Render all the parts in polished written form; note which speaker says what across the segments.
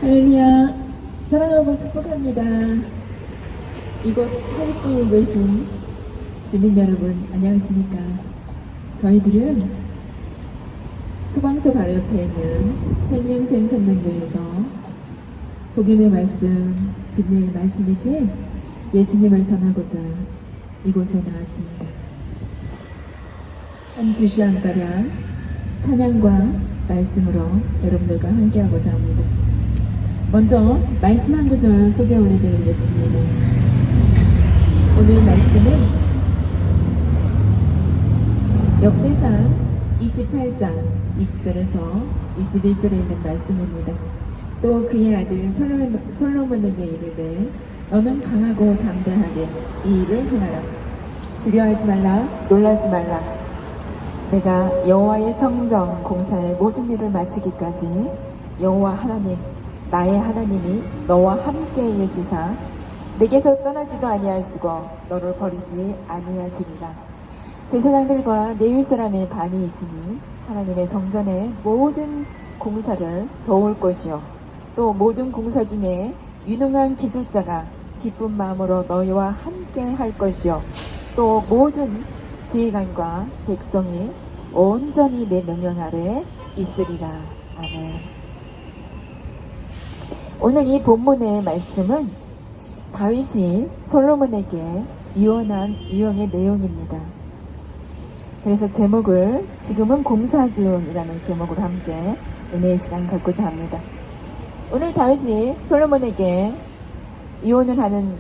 Speaker 1: 할렐루야, 사랑하고 축복합니다. 이곳 하늘길에 계신 주민 여러분, 안녕하십니까? 저희들은 소방서 바로 옆에 있는 생명샘 전문교에서 복음의 말씀, 진리의 말씀이신 예수님을 전하고자 이곳에 나왔습니다. 한 2시간가량 찬양과 말씀으로 여러분들과 함께하고자 합니다. 먼저 말씀 한 구절 소개 올려드리겠습니다. 오늘 말씀은 역대상 28장 20절에서 21절에 있는 말씀입니다. 또 그의 아들 솔로몬에게 이르되 너는 강하고 담대하게 이 일을 행하라. 두려워하지 말라, 놀라지 말라. 내가 여호와의 성전 공사의 모든 일을 마치기까지 여호와 하나님 나의 하나님이 너와 함께 계시사 내게서 떠나지도 아니하시고 너를 버리지 아니하시리라. 제사장들과 레위 사람의 반이 있으니 하나님의 성전의 모든 공사를 도울 것이요 또 모든 공사 중에 유능한 기술자가 기쁜 마음으로 너희와 함께 할 것이요 또 모든 지휘관과 백성이 온전히 내 명령 아래 있으리라. 아멘. 오늘 이 본문의 말씀은 다윗이 솔로몬에게 유언한 유언의 내용입니다. 그래서 제목을 지금은 공사 중이라는 제목으로 함께 은혜의 시간 갖고자 합니다. 오늘 다윗이 솔로몬에게 유언을 하는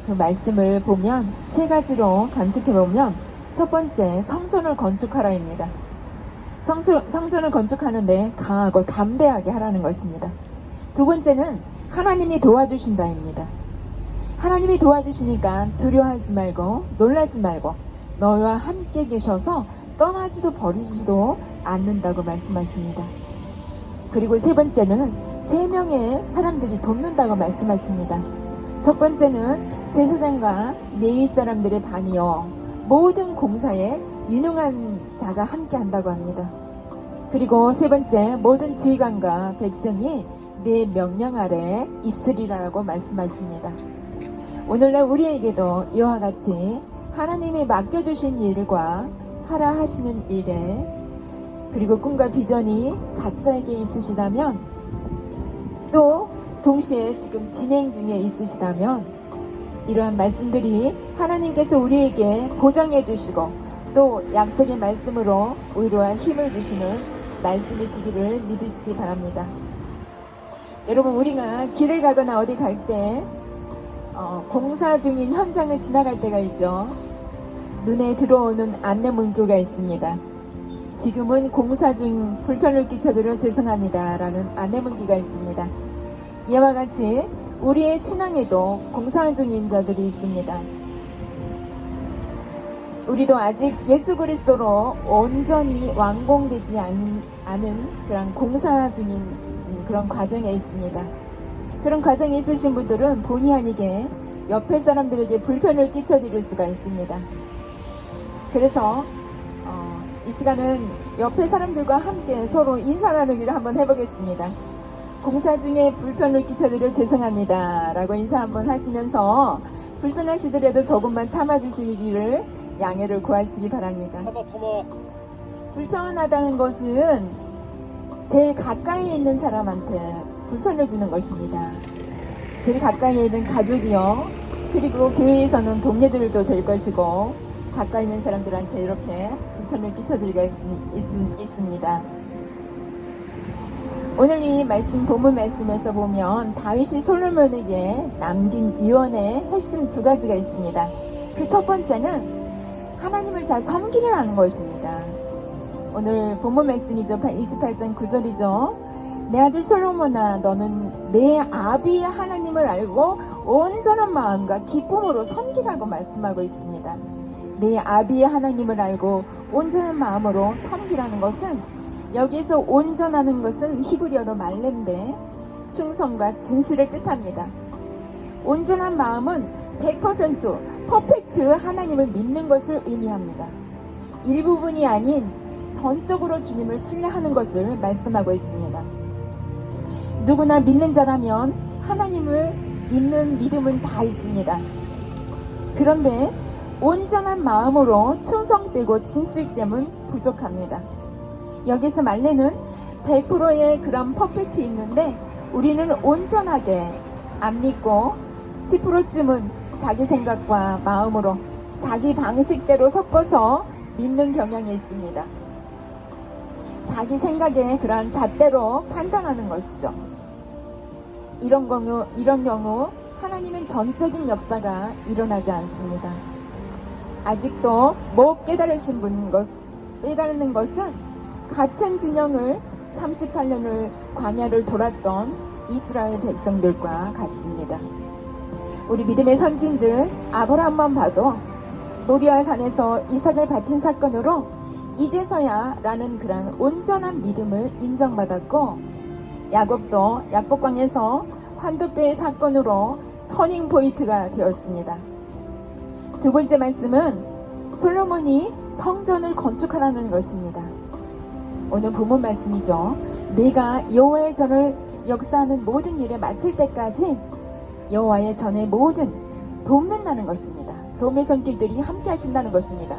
Speaker 1: 그 말씀을 보면 세 가지로 간직해 보면 첫 번째, 성전을 건축하라입니다. 성전을 건축하는데 강하고 담대하게 하라는 것입니다. 두 번째는 하나님이 도와주신다입니다. 하나님이 도와주시니까 두려워하지 말고 놀라지 말고 너희와 함께 계셔서 떠나지도 버리지도 않는다고 말씀하십니다. 그리고 세 번째는 3명의 사람들이 돕는다고 말씀하십니다. 첫 번째는 제사장과 레위 사람들의 반이요 모든 공사에 유능한 자가 함께 한다고 합니다. 그리고 세 번째, 모든 지휘관과 백성이 내 명령 아래 있으리라고 말씀하십니다. 오늘날 우리에게도 이와 같이 하나님이 맡겨주신 일과 하라 하시는 일에 그리고 꿈과 비전이 각자에게 있으시다면 또 동시에 지금 진행 중에 있으시다면 이러한 말씀들이 하나님께서 우리에게 보장해 주시고 또 약속의 말씀으로 위로와 힘을 주시는 말씀이시기를 믿으시기 바랍니다. 여러분, 우리가 길을 가거나 어디 갈 때 공사 중인 현장을 지나갈 때가 있죠. 눈에 들어오는 안내 문구가 있습니다. 지금은 공사 중 불편을 끼쳐드려 죄송합니다 라는 안내 문구가 있습니다. 이와 같이 우리의 신앙에도 공사 중인 자들이 있습니다. 우리도 아직 예수 그리스도로 온전히 완공되지 않은 그런 공사 중인 그런 과정에 있습니다. 그런 과정에 있으신 분들은 본의 아니게 옆에 사람들에게 불편을 끼쳐드릴 수가 있습니다. 그래서 이 시간은 옆에 사람들과 함께 서로 인사 나누기를 한번 해보겠습니다. 공사 중에 불편을 끼쳐드려 죄송합니다 라고 인사 한번 하시면서 불편하시더라도 조금만 참아주시기를 양해를 구하시기 바랍니다. 불편하다는 것은 제일 가까이 있는 사람한테 불편을 주는 것입니다. 제일 가까이 있는 가족이요 그리고 교회에서는 동료들도 될 것이고 가까이 있는 사람들한테 이렇게 불편을 끼쳐드리가 있습니다. 오늘 이 말씀 본문 말씀에서 보면 다윗이 솔로몬에게 남긴 유언의 핵심 2가지가 있습니다. 그 첫 번째는 하나님을 잘 섬기라는 것입니다. 오늘 본문 말씀이죠. 28장 9절이죠. 내 아들 솔로몬아 너는 내 아비의 하나님을 알고 온전한 마음과 기쁨으로 섬기라고 말씀하고 있습니다. 내 아비의 하나님을 알고 온전한 마음으로 섬기라는 것은 여기에서 온전하는 것은 히브리어로 말렘데 충성과 진실을 뜻합니다. 온전한 마음은 100% 퍼펙트 하나님을 믿는 것을 의미합니다. 일부분이 아닌 전적으로 주님을 신뢰하는 것을 말씀하고 있습니다. 누구나 믿는 자라면 하나님을 믿는 믿음은 다 있습니다. 그런데 온전한 마음으로 충성되고 진실됨은 부족합니다. 여기서 말레는 100%의 그런 퍼펙트 있는데 우리는 온전하게 안 믿고 10%쯤은 자기 생각과 마음으로 자기 방식대로 섞어서 믿는 경향이 있습니다. 자기 생각에 그러한 잣대로 판단하는 것이죠. 이런 경우 하나님은 전적인 역사가 일어나지 않습니다. 아직도 못 깨달는 것은 같은 진영을 38년을 광야를 돌았던 이스라엘 백성들과 같습니다. 우리 믿음의 선진들 아브라함만 봐도 모리아 산에서 이삭을 바친 사건으로 이제서야 라는 그런 온전한 믿음을 인정받았고, 야곱도 약복강에서 환도뼈의 사건으로 터닝 포인트가 되었습니다. 두 번째 말씀은 솔로몬이 성전을 건축하라는 것입니다. 오늘 본문 말씀이죠. 내가 여호와의 전을 역사하는 모든 일에 마칠 때까지 여호와의 전의 모든 돕는다는 것입니다. 도움의 손길들이 함께 하신다는 것입니다.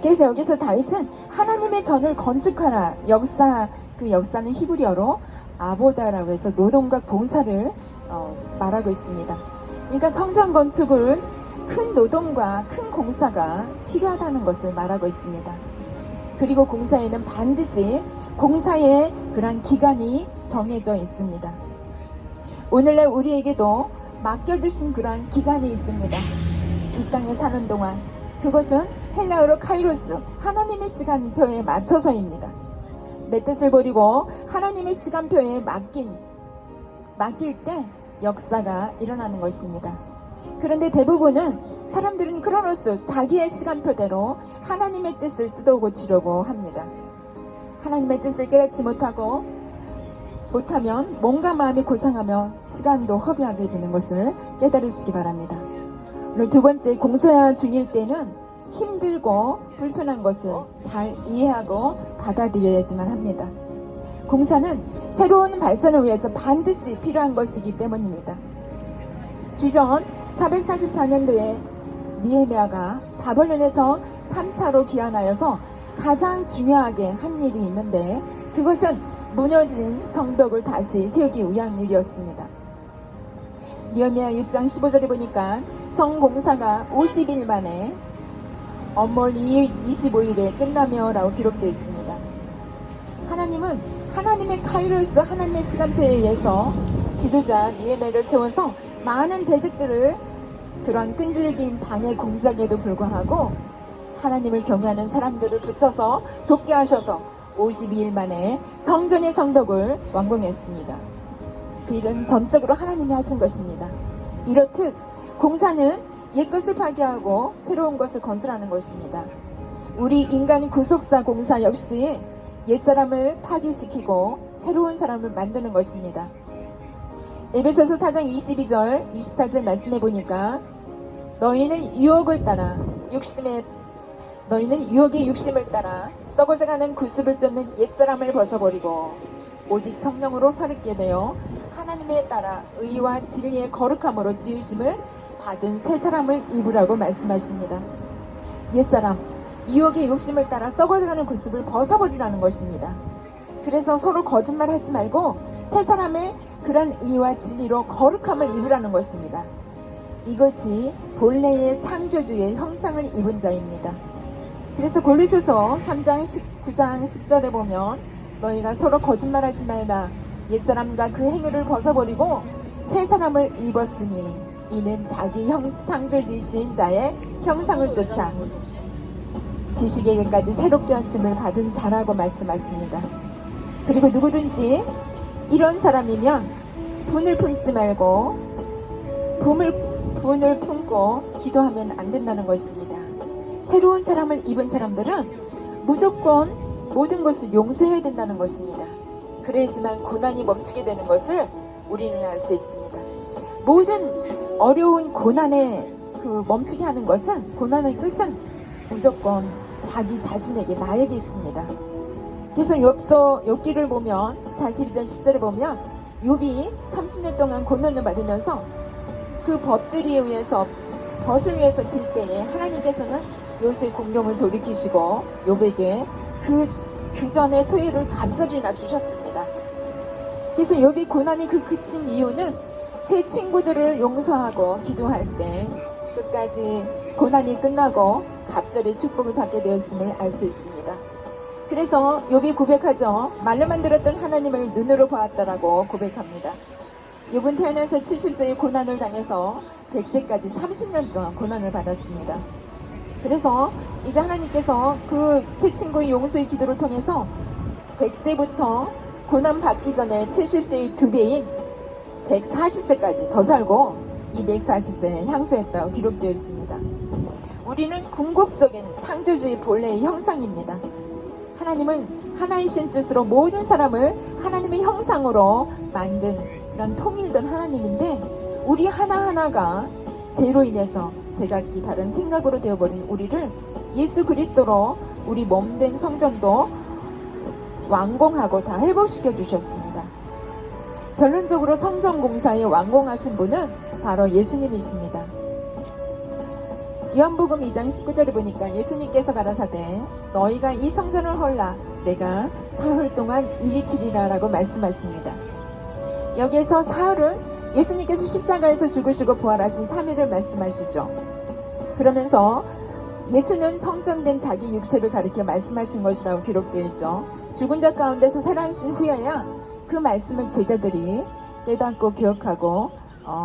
Speaker 1: 그래서 여기서 다윗은 하나님의 전을 건축하라. 그 역사는 히브리어로 아보다라고 해서 노동과 봉사를 말하고 있습니다. 그러니까 성전 건축은 큰 노동과 큰 공사가 필요하다는 것을 말하고 있습니다. 그리고 공사에는 반드시 공사의 그런 기간이 정해져 있습니다. 오늘날 우리에게도 맡겨주신 그런 기간이 있습니다. 이 땅에 사는 동안 그것은 헬라어로 카이로스, 하나님의 시간표에 맞춰서입니다. 내 뜻을 버리고 하나님의 시간표에 맡길 때 역사가 일어나는 것입니다. 그런데 대부분은 사람들은 크로노스, 자기의 시간표대로 하나님의 뜻을 뜯어고치려고 합니다. 하나님의 뜻을 깨닫지 못하면 몸과 마음이 고상하며 시간도 허비하게 되는 것을 깨달으시기 바랍니다. 오늘 두 번째, 공사 중일 때는 힘들고 불편한 것을 잘 이해하고 받아들여야지만 합니다. 공사는 새로운 발전을 위해서 반드시 필요한 것이기 때문입니다. 주전 444년도에 느헤미야가 바벨론에서 3차로 귀환하여서 가장 중요하게 한 일이 있는데, 그것은 무너진 성벽을 다시 세우기 위한 일이었습니다. 느헤미야 6장 15절에 보니까 성공사가 50일 만에 엄몰 25일에 끝나며 라고 기록되어 있습니다. 하나님은 하나님의 카이로스, 하나님의 시간표에 의해서 지도자 느헤미야를 세워서 많은 대적들을 그런 끈질긴 방해 공작에도 불구하고 하나님을 경외하는 사람들을 붙여서 돕게 하셔서 52일 만에 성전의 성벽을 완공했습니다. 그 일은 전적으로 하나님이 하신 것입니다. 이렇듯 공사는 옛것을 파괴하고 새로운 것을 건설하는 것입니다. 우리 인간 구속사 공사 역시 옛사람을 파괴시키고 새로운 사람을 만드는 것입니다. 에베소서 4장 22절 24절 말씀해 보니까 너희는 유혹의 육심을 따라 썩어져가는 구습을 쫓는 옛사람을 벗어버리고 오직 성령으로 살게 되어 하나님에 따라 의와 진리의 거룩함으로 지으심을 받은 새 사람을 입으라고 말씀하십니다. 옛사람, 유혹의 욕심을 따라 썩어져가는 구습을 벗어버리라는 것입니다. 그래서 서로 거짓말하지 말고 새 사람의 그런 의와 진리로 거룩함을 입으라는 것입니다. 이것이 본래의 창조주의 형상을 입은 자입니다. 그래서 골로새서 3장 9장 10절에 보면 너희가 서로 거짓말하지 말라. 옛사람과 그 행위를 벗어버리고 새 사람을 입었으니 이는 자기 창조주이신 자의 형상을 쫓아 지식에게까지 새롭게 하심을 받은 자라고 말씀하십니다. 그리고 누구든지 이런 사람이면 분을 품지 말고 분을 품고 기도하면 안 된다는 것입니다. 새로운 사람을 입은 사람들은 무조건 모든 것을 용서해야 된다는 것입니다. 그래야지만 고난이 멈추게 되는 것을 우리는 알 수 있습니다. 모든 어려운 고난에 멈추게 하는 것은, 고난의 끝은 무조건 자기 자신에게, 나에게 있습니다. 그래서 욥기를 보면 42절 10절에 보면 욥이 30년 동안 고난을 받으면서 그 벗을 위해서 빌 때에 하나님께서는 욥의 공경을 돌이키시고 욥에게 그 전에 소유를 간절히나 주셨습니다. 그래서 욥이 고난이 그친 이유는 세 친구들을 용서하고 기도할 때 끝까지 고난이 끝나고 갑절의 축복을 받게 되었음을 알 수 있습니다. 그래서 욥이 고백하죠. 말로만 들었던 하나님을 눈으로 보았다라고 고백합니다. 욥은 태어나서 70세의 고난을 당해서 100세까지 30년 동안 고난을 받았습니다. 그래서 이제 하나님께서 그 세 친구의 용서의 기도를 통해서 100세부터 고난 받기 전에 70세의 2배인 140세까지 더 살고 240세에 향수했다고 기록되어 있습니다. 우리는 궁극적인 창조주의 본래의 형상입니다. 하나님은 하나이신 뜻으로 모든 사람을 하나님의 형상으로 만든 그런 통일된 하나님인데 우리 하나하나가 죄로 인해서 제각기 다른 생각으로 되어버린 우리를 예수 그리스도로 우리 몸된 성전도 완공하고 다 회복시켜 주셨습니다. 결론적으로 성전 공사에 완공하신 분은 바로 예수님이십니다. 요한복음 2장 19절을 보니까 예수님께서 가라사대 너희가 이 성전을 헐라 내가 사흘 동안 일으키리라 라고 말씀하십니다. 여기에서 사흘은 예수님께서 십자가에서 죽으시고 부활하신 3일을 말씀하시죠. 그러면서 예수는 성전된 자기 육체를 가리켜 말씀하신 것이라고 기록되어 있죠. 죽은 자 가운데서 살아나신 후에야 그 말씀을 제자들이 깨닫고 기억하고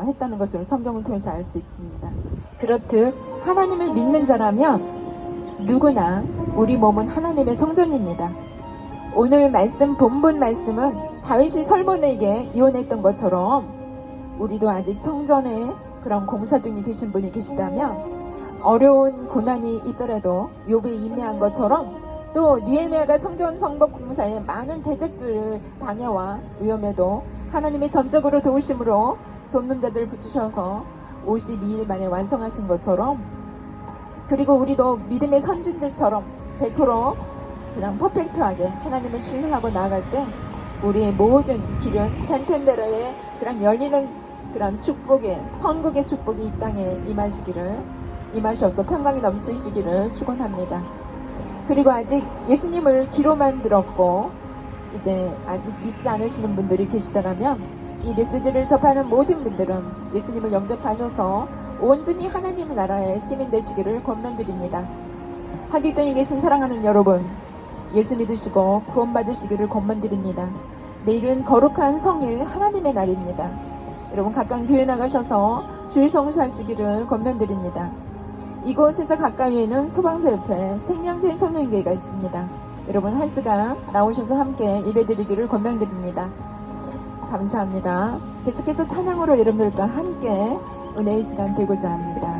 Speaker 1: 했다는 것을 성경을 통해서 알 수 있습니다. 그렇듯 하나님을 믿는 자라면 누구나 우리 몸은 하나님의 성전입니다. 오늘 본문 말씀은 다윗이 솔몬에게 이혼했던 것처럼 우리도 아직 성전에 그런 공사 중에 계신 분이 계시다면 어려운 고난이 있더라도 욥이 인내한 것처럼 또 느헤미야가 성전 성벽 공사에 많은 대적들을 방해와 위험에도 하나님의 전적으로 도우심으로 돕는 자들을 붙이셔서 52일 만에 완성하신 것처럼 그리고 우리도 믿음의 선진들처럼 100% 그런 퍼펙트하게 하나님을 신뢰하고 나아갈 때 우리의 모든 길은 텐텐데로의 그런 열리는 그런 축복의 천국의 축복이 이 땅에 임하셔서 평강이 넘치시기를 축원합니다. 그리고 아직 예수님을 귀로만 들었고 이제 아직 믿지 않으시는 분들이 계시더라면 이 메시지를 접하는 모든 분들은 예수님을 영접하셔서 온전히 하나님의 나라의 시민 되시기를 권면드립니다. 하객동에 계신 사랑하는 여러분, 예수 믿으시고 구원받으시기를 권면드립니다. 내일은 거룩한 성일 하나님의 날입니다. 여러분 각각 교회 나가셔서 주일 성수하시기를 권면드립니다. 이곳에서 가까이에는 소방서협회 생명샘 선교회가 있습니다. 여러분 한 시간 나오셔서 함께 예배드리기를 권면드립니다. 감사합니다. 계속해서 찬양으로 여러분들과 함께 은혜의 시간 되고자 합니다.